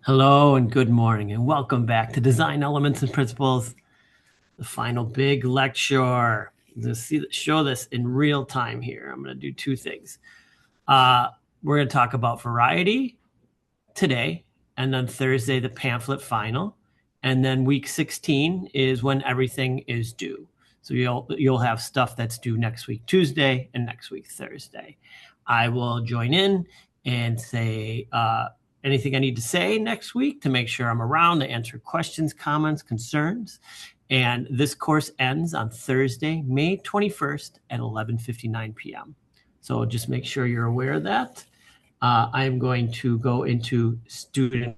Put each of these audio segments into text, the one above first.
Hello and good morning and welcome back to Design Elements and Principles, the final big lecture. Show this in real time here. I'm going to do two things. We're going to talk about variety today, and then Thursday, the pamphlet final. And then week 16 is when everything is due. So you'll have stuff that's due next week, Tuesday, and next week, Thursday. I will join in and say anything I need to say next week to make sure I'm around to answer questions, comments, concerns. And this course ends on Thursday, May 21st at 11:59 p.m. So just make sure you're aware of that. I'm going to go into student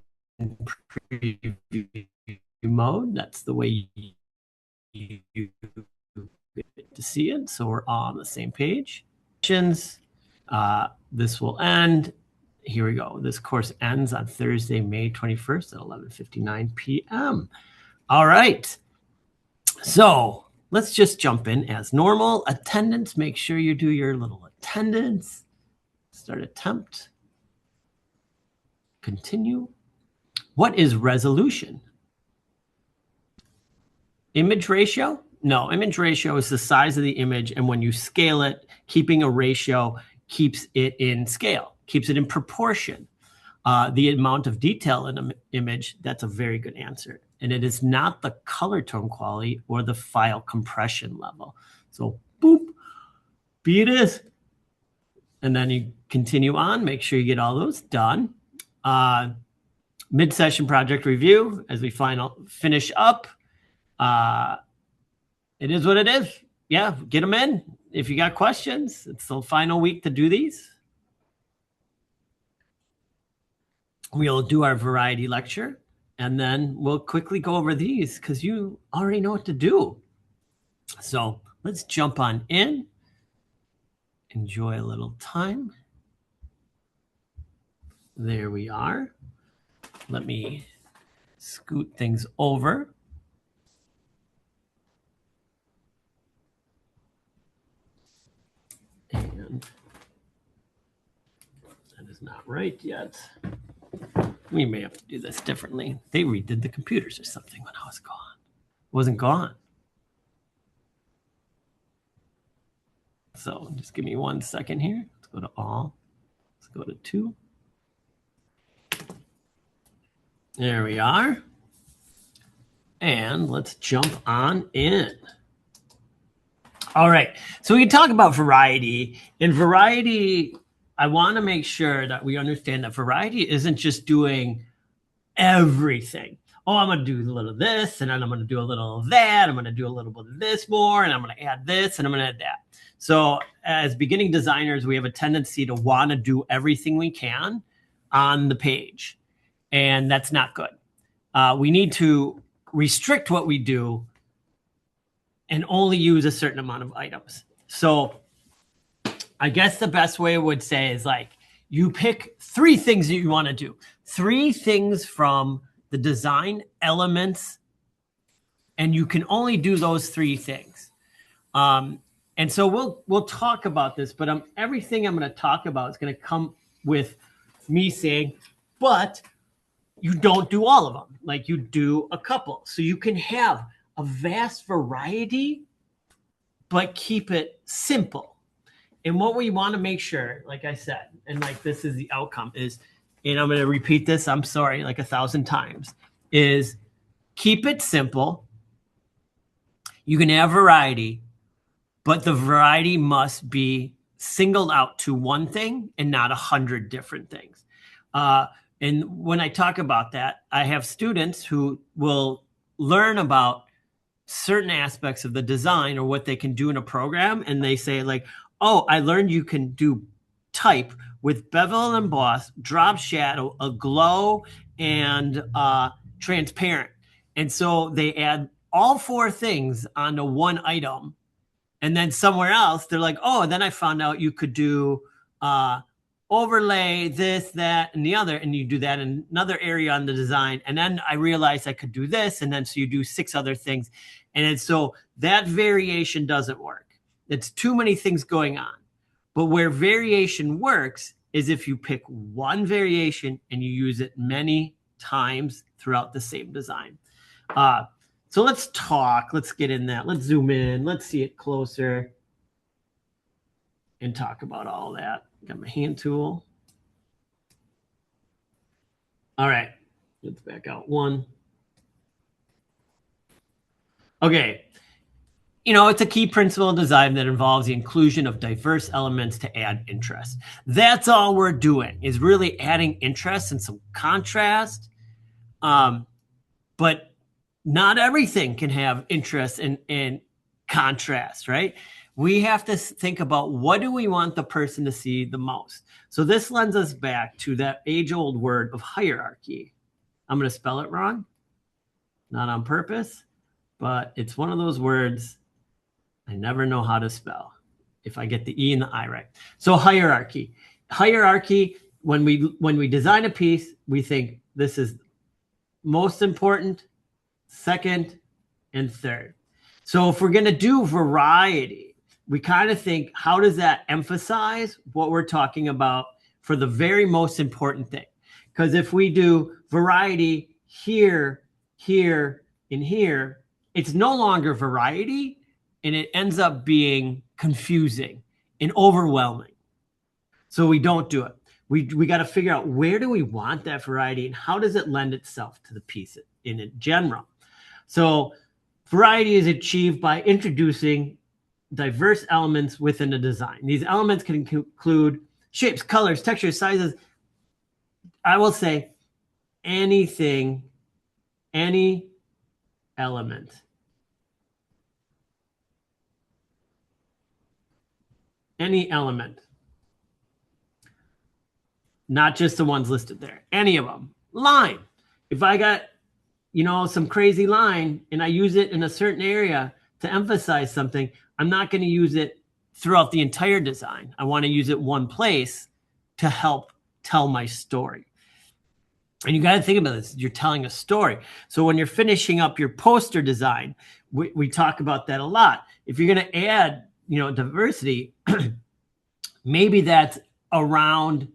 preview mode. That's the way you get to see it. So we're all on the same page. This will end. Here we go. This course ends on Thursday, May 21st at 11:59 p.m. All right. So let's just jump in as normal. Attendance, make sure you do your little attendance. Start attempt. Continue. What is resolution? Image ratio? No, image ratio is the size of the image, and when you scale it, keeping a ratio keeps it in scale, keeps it in proportion. The amount of detail in an image, that's a very good answer. And it is not the color tone quality or the file compression level. So boop, beat it. And then you continue on, make sure you get all those done. Mid-session project review as we finish up. It is what it is. Yeah, get them in. If you got questions, it's the final week to do these. We'll do our variety lecture, and then we'll quickly go over these because you already know what to do. So let's jump on in. Enjoy a little time. There we are. Let me scoot things over. And that is not right yet. We may have to do this differently. They redid the computers or something when I was gone. It wasn't gone. So just give me 1 second here. Let's go to all. Let's go to 2. There we are. And let's jump on in. All right. So we can talk about variety. In variety, I want to make sure that we understand that variety isn't just doing everything. Oh, I'm going to do a little of this, and then I'm going to do a little of that. I'm going to do a little bit of this more, and I'm going to add this, and I'm going to add that. So as beginning designers, we have a tendency to want to do everything we can on the page, and that's not good. We need to restrict what we do and only use a certain amount of items. So I guess the best way I would say is like you pick 3 things that you want to do. 3 things from the design elements, and you can only do those 3 things. And so we'll talk about this, but everything I'm going to talk about is going to come with me saying, but you don't do all of them. Like you do a couple. So you can have a vast variety, but keep it simple. And what we want to make sure, like I said, and like this is the outcome is, and I'm going to repeat this, I'm sorry, like 1,000 times, is keep it simple. You can have variety, but the variety must be singled out to one thing and not 100 different things. And when I talk about that, I have students who will learn about certain aspects of the design or what they can do in a program. And they say like, oh, I learned you can do type with bevel and emboss, drop shadow, a glow, and transparent. And so they add all 4 things onto one item. And then somewhere else, they're like, oh, and then I found out you could do overlay, this, that, and the other, and you do that in another area on the design. And then I realized I could do this, and then so you do 6 other things. And so that variation doesn't work. It's too many things going on. But where variation works is if you pick one variation and you use it many times throughout the same design. So let's get in that. Let's zoom in. Let's see it closer and talk about all that. Got my hand tool. All right, let's back out one. Okay. It's a key principle of design that involves the inclusion of diverse elements to add interest. That's all we're doing, is really adding interest and some contrast. But not everything can have interest and contrast, right? We have to think about, what do we want the person to see the most? So this lends us back to that age-old word of hierarchy. I'm going to spell it wrong, not on purpose, but it's one of those words I never know how to spell if I get the E and the I right. So hierarchy. Hierarchy, when we design a piece, we think this is most important, second, and third. So if we're going to do variety, we kind of think, how does that emphasize what we're talking about for the very most important thing? Because if we do variety here, here, and here, it's no longer variety, and it ends up being confusing and overwhelming. So we don't do it. We got to figure out, where do we want that variety and how does it lend itself to the piece in general? So variety is achieved by introducing diverse elements within a design. These elements can include shapes, colors, textures, sizes. I will say anything, any element. Any element. Not just the ones listed there. Any of them. Line. If I got, some crazy line and I use it in a certain area to emphasize something, I'm not going to use it throughout the entire design. I want to use it one place to help tell my story. And you got to think about this. You're telling a story. So when you're finishing up your poster design, we talk about that a lot. If you're going to add, diversity, maybe that's around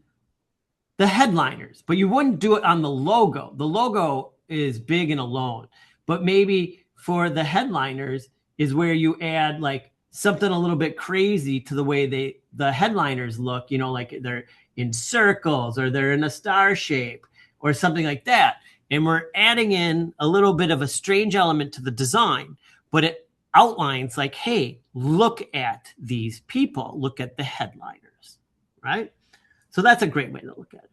the headliners, but you wouldn't do it on the logo. The logo is big and alone, but maybe for the headliners is where you add like something a little bit crazy to the way the headliners look, like they're in circles or they're in a star shape or something like that. And we're adding in a little bit of a strange element to the design, but it outlines like, hey, look at these people, look at the headliners, right? So that's a great way to look at it.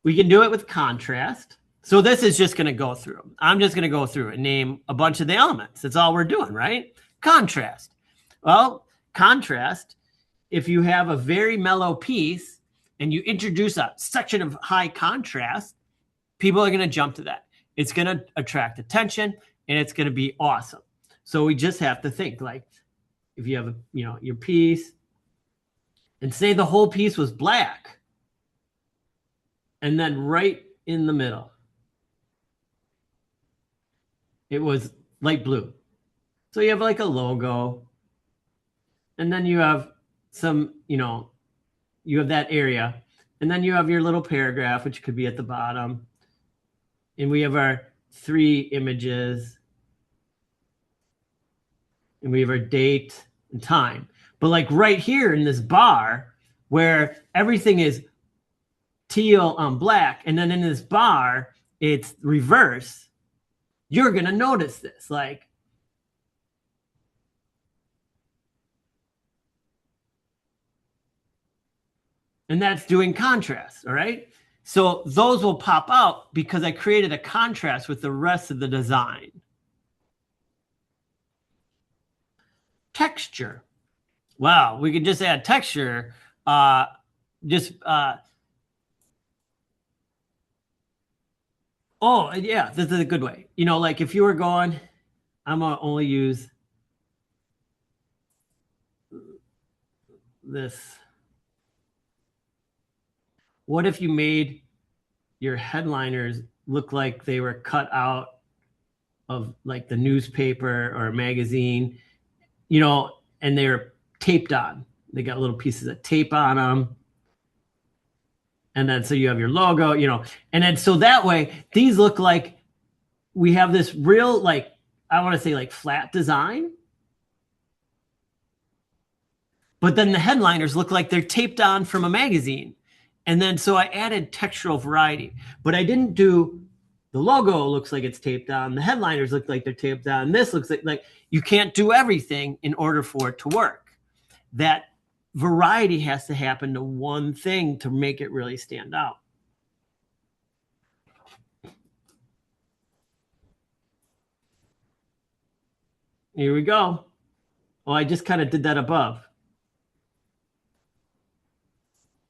We can do it with contrast. So this is just going to go through. I'm just going to go through and name a bunch of the elements. That's all we're doing, right? Contrast. Well, contrast, if you have a very mellow piece and you introduce a section of high contrast, people are going to jump to that. It's going to attract attention and it's going to be awesome. So we just have to think, like, if you have your piece and say the whole piece was black and then right in the middle it was light blue. So you have like a logo and then you have some, you have that area and then you have your little paragraph, which could be at the bottom. And we have our 3 images. And we have our date and time. But like right here in this bar, where everything is teal on black, and then in this bar, it's reverse, you're going to notice this. Like, and that's doing contrast, all right? So those will pop out because I created a contrast with the rest of the design. Texture. Wow, we can just add texture. Oh, yeah, this is a good way. Like if you were going, I'm going to only use this. What if you made your headliners look like they were cut out of like the newspaper or a magazine, and they're taped on? They got little pieces of tape on them. And then so you have your logo, you know, and then so that way these look like we have this real, like, I want to say like flat design. But then the headliners look like they're taped on from a magazine. And then so I added textural variety, but I didn't do the logo looks like it's taped on. The headliners look like they're taped on. This looks like you can't do everything in order for it to work. That variety has to happen to one thing to make it really stand out. Here we go. Oh, I just kind of did that above.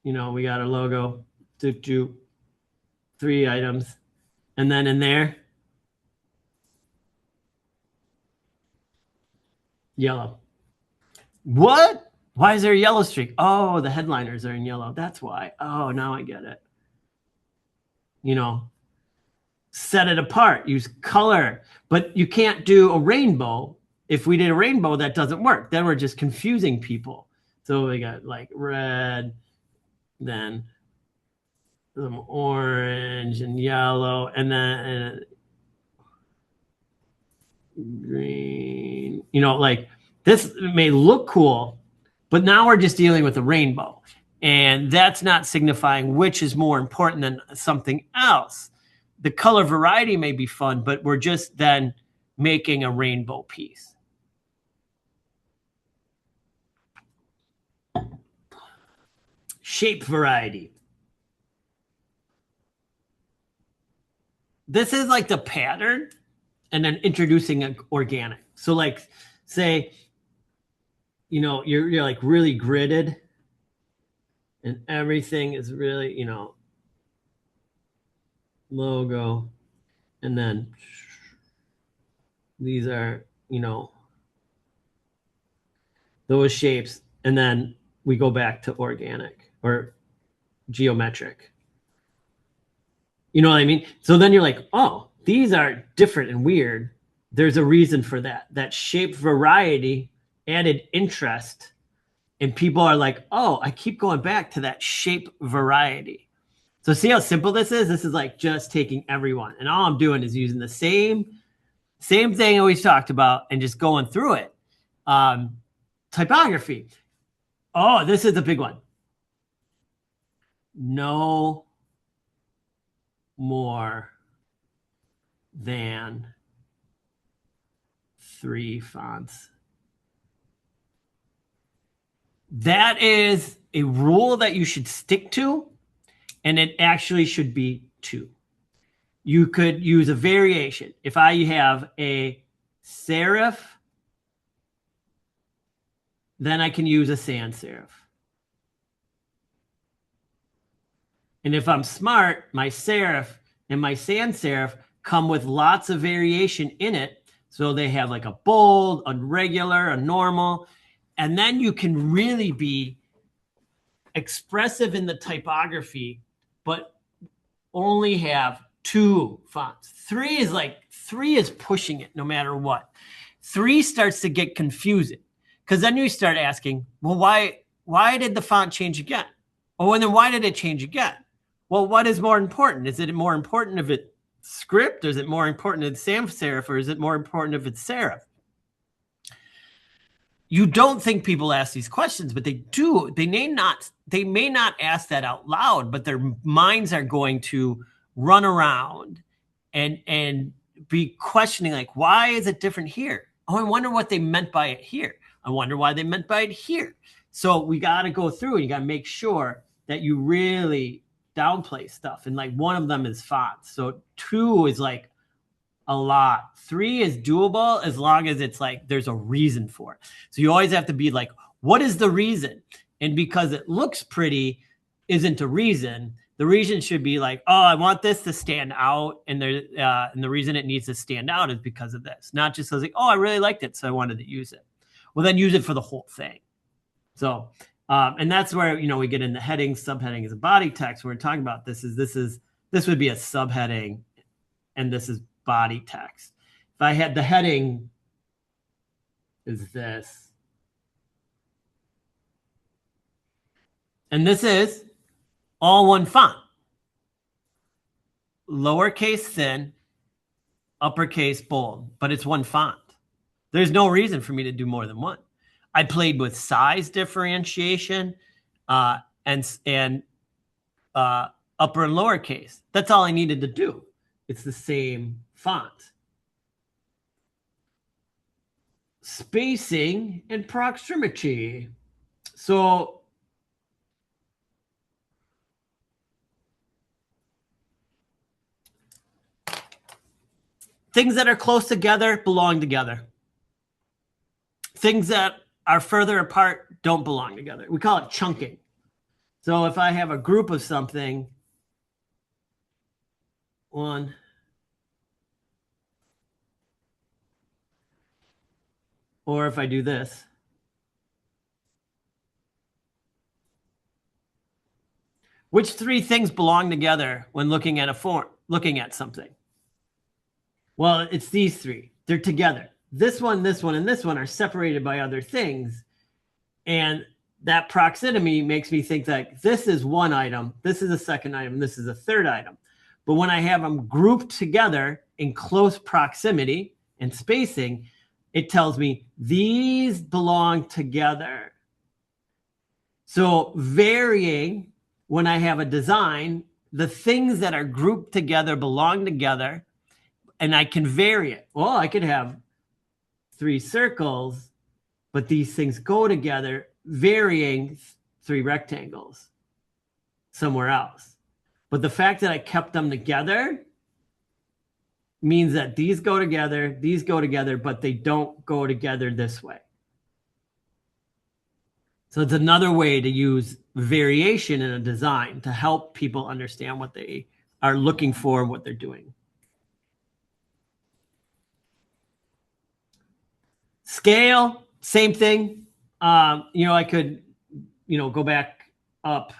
You know, we got our logo, 3 items. And then in there, yellow. What? Why is there a yellow streak? Oh, the headliners are in yellow. That's why. Oh, now I get it. You know, set it apart, use color, but you can't do a rainbow. If we did a rainbow, that doesn't work. Then we're just confusing people. So we got like red, then some orange and yellow, and then green. You know, like this may look cool, but now we're just dealing with a rainbow. And that's not signifying which is more important than something else. The color variety may be fun, but we're just then making a rainbow piece. Shape variety. This is like the pattern and then introducing an organic. So like say, you know, you're like really gridded and everything is really, you know, logo. And then these are, you know, those shapes. And then we go back to organic or geometric. You know what I mean? So then you're like, oh, these are different and weird. There's a reason for that. That shape variety added interest. And people are like, oh, I keep going back to that shape variety. So see how simple this is? This is like just taking everyone. And all I'm doing is using the same thing we talked about and just going through it. Typography. Oh, this is a big one. No more than 3 fonts. That is a rule that you should stick to, and it actually should be 2. You could use a variation. If I have a serif, then I can use a sans serif. And if I'm smart, my serif and my sans serif come with lots of variation in it. So they have like a bold, a regular, a normal. And then you can really be expressive in the typography, but only have 2 fonts. 3 is pushing it no matter what. 3 starts to get confusing because then you start asking, well, why did the font change again? Oh, and then why did it change again? Well, what is more important? Is it more important if it's script? Or is it more important if it's sans serif? Or is it more important if it's serif? You don't think people ask these questions, but they do. They may not ask that out loud, but their minds are going to run around and be questioning, like, why is it different here? Oh, I wonder what they meant by it here. I wonder why they meant by it here. So we got to go through and you got to make sure that you really downplay stuff. And like one of them is fonts. So 2 is like a lot. 3 is doable as long as it's like there's a reason for it. So you always have to be like, what is the reason? And because it looks pretty isn't a reason. The reason should be like, oh, I want this to stand out, and the reason it needs to stand out is because of this. Not just like, oh, I really liked it, so I wanted to use it. Well, then use it for the whole thing. So, and that's where, you know, we get into headings, subheadings, and body text. We're talking about this would be a subheading, and this is body text. If I had the heading is this, and this is all one font. Lowercase thin, uppercase bold, but it's one font. There's no reason for me to do more than one. I played with size differentiation and upper and lowercase. That's all I needed to do. It's the same font. Spacing and proximity. So things that are close together belong together. Things that are further apart don't belong together. We call it chunking. So if I have a group of something, one, or if I do this, which three things belong together when looking at a form, looking at something? Well, it's these three. They're together. This one, and this one are separated by other things. And that proximity makes me think that this is one item, this is a second item, this is a third item. But when I have them grouped together in close proximity and spacing, it tells me these belong together. So varying, when I have a design, the things that are grouped together belong together, and I can vary it. Well, I could have 3 circles, but these things go together, varying 3 rectangles somewhere else. But the fact that I kept them together means that these go together, but they don't go together this way. So it's another way to use variation in a design to help people understand what they are looking for and what they're doing. Scale, same thing. I could, go back up.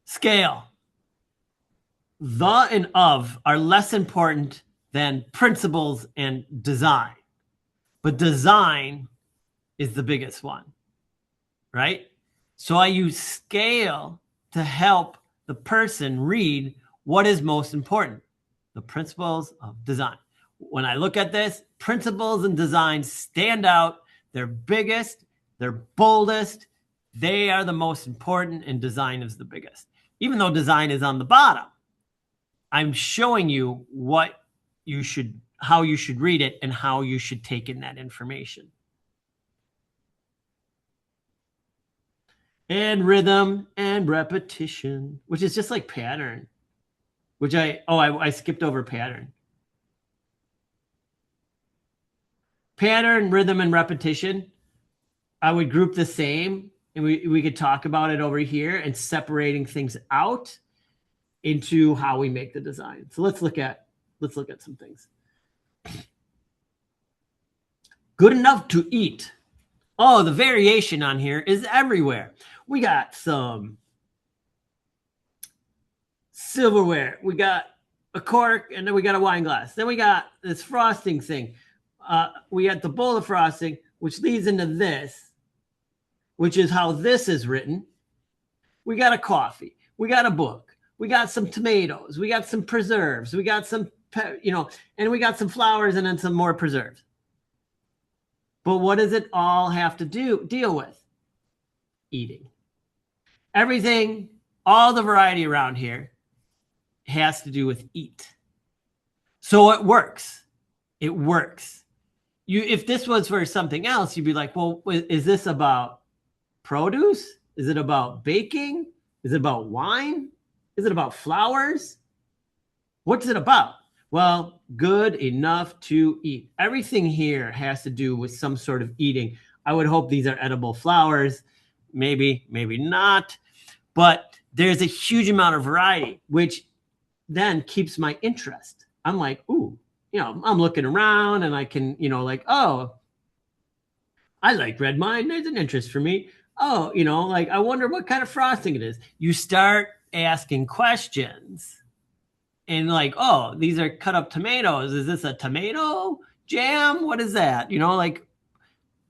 Scale. The and of are less important than principles and design. But design is the biggest one, right? So I use scale to help the person read what is most important, the principles of design. When I look at this, principles and design stand out. They're biggest, they're boldest, they are the most important, and design is the biggest. Even though design is on the bottom, I'm showing you how you should read it and how you should take in that information. And rhythm and repetition, which is just like pattern, which I skipped over pattern. Pattern, rhythm, and repetition, I would group the same, and we could talk about it over here and separating things out into how we make the design. So let's look at some things. Good enough to eat. Oh, the variation on here is everywhere. We got some silverware. We got a cork, and then we got a wine glass. Then we got this frosting thing. We got the bowl of frosting, which leads into this, which is how this is written. We got a coffee. We got a book. We got some tomatoes. We got some preserves. We got some, and we got some flowers and then some more preserves. But what does it all have to deal with? Eating. Everything, all the variety around here has to do with eat. So it works. It works. If this was for something else, you'd be like, well, is this about produce? Is it about baking? Is it about wine? Is it about flowers? What's it about? Well, good enough to eat. Everything here has to do with some sort of eating. I would hope these are edible flowers. Maybe, maybe not. But there's a huge amount of variety, which then keeps my interest. I'm like, ooh, I'm looking around and I can, oh, I like red wine. There's an interest for me. Oh, I wonder what kind of frosting it is. You start asking questions and oh, these are cut up tomatoes. Is this a tomato jam? What is that?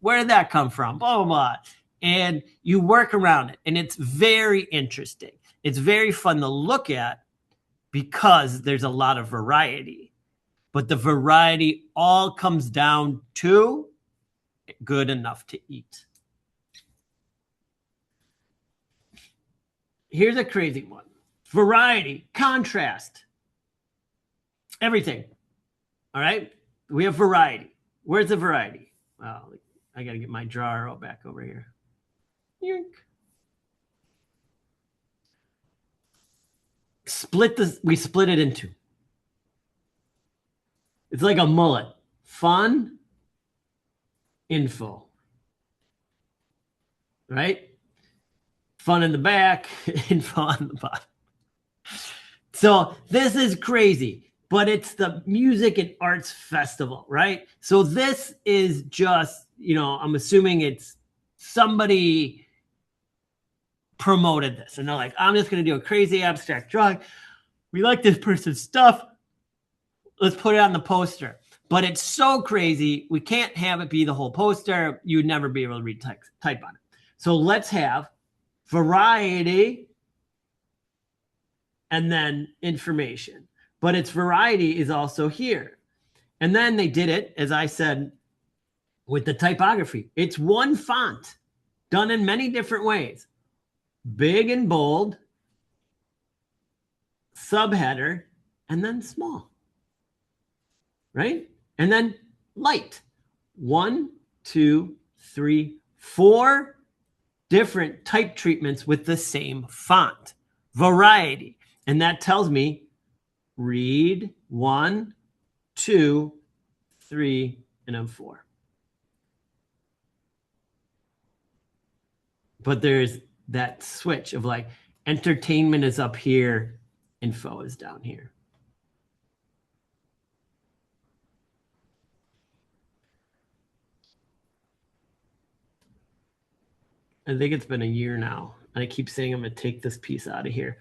Where did that come from? Blah, blah, blah. and you work around it. And it's very interesting. It's very fun to look at because there's a lot of variety. But the variety all comes down to good enough to eat. Here's a crazy one. Variety, contrast, everything. All right? We have variety. Where's the variety? Well, I got to get my drawer back over here. Yoink. We split it in two. It's like a mullet. Fun, info. Right? Fun in the back, info on the bottom. So this is crazy, but it's the Music and Arts Festival, right? So this is just, I'm assuming it's somebody promoted this and they're like, I'm just going to do a crazy abstract drawing. We like this person's stuff. Let's put it on the poster. But it's so crazy, we can't have it be the whole poster. You'd never be able to read type on it. So let's have variety and then information. But its variety is also here. And then they did it, as I said, with the typography. It's one font done in many different ways. Big and bold, subheader, and then small. Right? And then light. 1, 2, 3, 4 different type treatments with the same font. Variety. And that tells me read 1, 2, 3, and then 4. But there's that switch of like entertainment is up here, info is down here. I think it's been a year now. And I keep saying I'm going to take this piece out of here.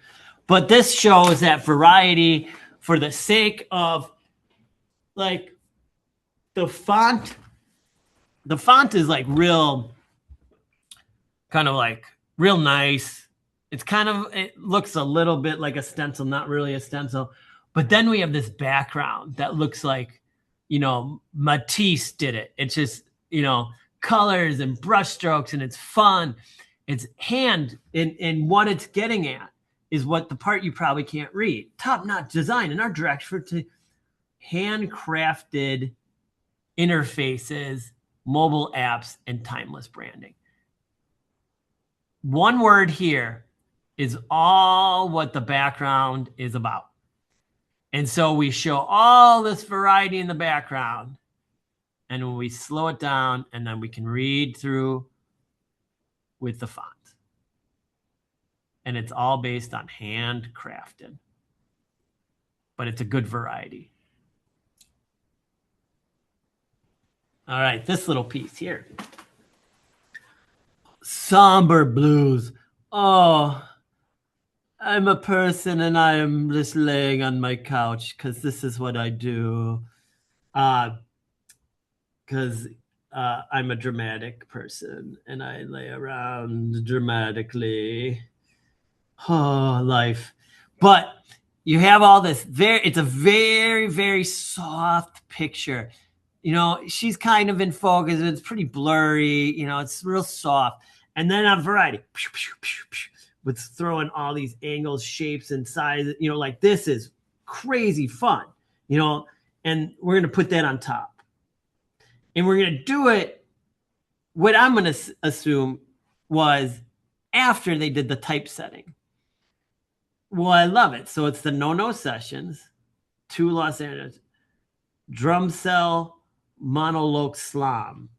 But this shows that variety for the sake of like the font. The font is like real, kind of like real nice. It's kind of, it looks a little bit like a stencil, not really a stencil. But then we have this background that looks like, Matisse did it. It's just, colors and brush strokes, and it's fun. It's hand, and what it's getting at is what the part you probably can't read. Top-notch design in our direction to handcrafted interfaces, mobile apps, and timeless branding. One word here is all what the background is about. And so we show all this variety in the background. And when we slow it down, and then we can read through with the font. And it's all based on handcrafted. But it's a good variety. All right, this little piece here. Somber blues. Oh, I'm a person and I am just laying on my couch because this is what I do. Because I'm a dramatic person and I lay around dramatically. Oh, life. But you have all this it's a very, very soft picture. She's kind of in focus. It's pretty blurry. It's real soft. And then on variety, with throwing all these angles, shapes, and sizes, like this is crazy fun, and we're going to put that on top. And we're going to do it, what I'm going to assume was after they did the typesetting. Well, I love it. So it's the No Sessions, 2 Los Angeles, Drumcell, Monologue Slam.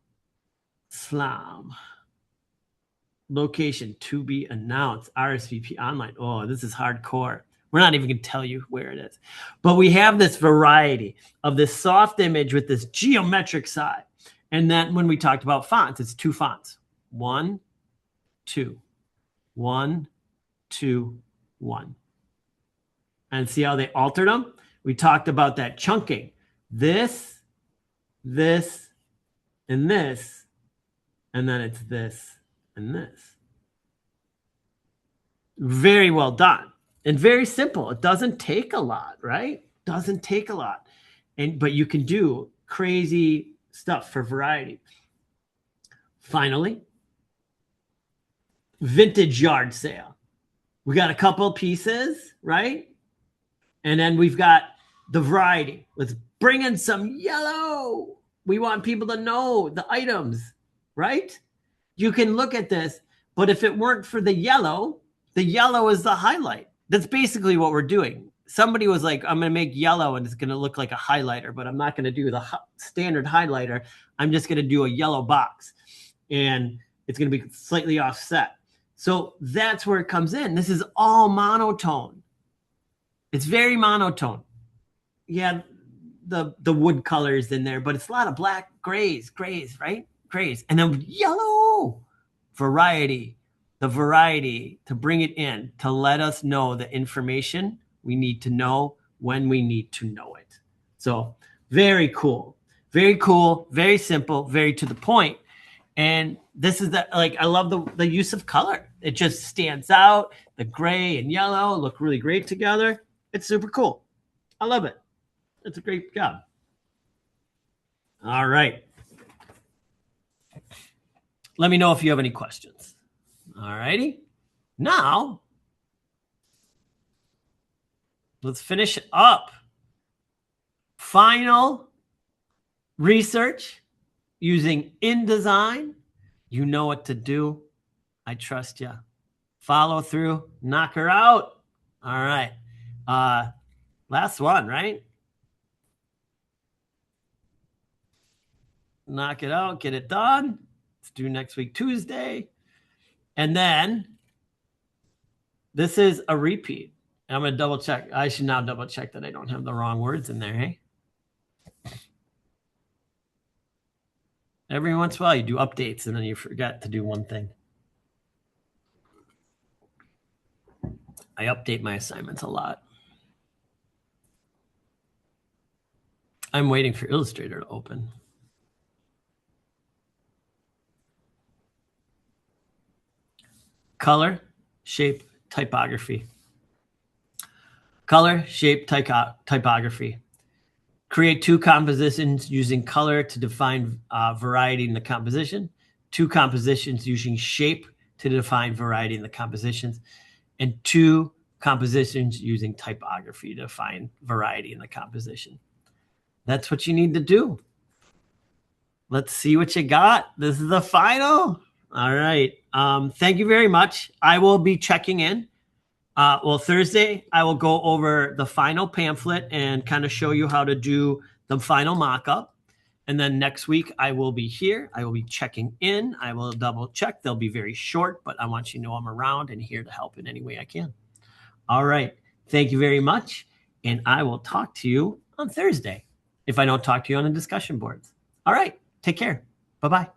Location to be announced, RSVP online. Oh, this is hardcore. We're not even going to tell you where it is. But we have this variety of this soft image with this geometric side. And then when we talked about fonts, it's 2 fonts. 1, 2. 1, 2, 1. And see how they altered them? We talked about that chunking. This, and this. And then it's this and this. Very well done and very simple. It doesn't take a lot, right? Doesn't take a lot. But you can do crazy stuff for variety. Finally, vintage yard sale. We got a couple pieces, right? And then we've got the variety. Let's bring in some yellow. We want people to know the items, right? You can look at this, but if it weren't for the yellow is the highlight. That's basically what we're doing. Somebody was like, I'm going to make yellow and it's going to look like a highlighter, but I'm not going to do the standard highlighter. I'm just going to do a yellow box and it's going to be slightly offset. So that's where it comes in. This is all monotone. It's very monotone. Yeah, the wood colors in there, but it's a lot of black, grays, right? Grays. And then yellow variety, the variety to bring it in, to let us know the information we need to know when we need to know it. So very cool, very simple, very to the point. And this is I love the use of color. It just stands out. The gray and yellow look really great together. It's super cool. I love it. It's a great job. All right. Let me know if you have any questions. All righty. Now, let's finish up. Final research using InDesign. You know what to do. I trust you. Follow through. Knock her out. All right. Last one, right? Knock it out. Get it done. Let's do next week, Tuesday. And then this is a repeat. I'm going to double check. I should now double check that I don't have the wrong words in there, hey? Every once in a while, you do updates and then you forget to do one thing. I update my assignments a lot. I'm waiting for Illustrator to open. Color, shape, typography. Color, shape, typography. Create 2 compositions using color to define variety in the composition. 2 compositions using shape to define variety in the compositions. And 2 compositions using typography to define variety in the composition. That's what you need to do. Let's see what you got. This is the final. All right. Thank you very much. I will be checking in. Thursday, I will go over the final pamphlet and kind of show you how to do the final mock-up. And then next week, I will be here. I will be checking in. I will double check. They'll be very short, but I want you to know I'm around and here to help in any way I can. All right. Thank you very much. And I will talk to you on Thursday if I don't talk to you on the discussion boards. All right. Take care. Bye-bye.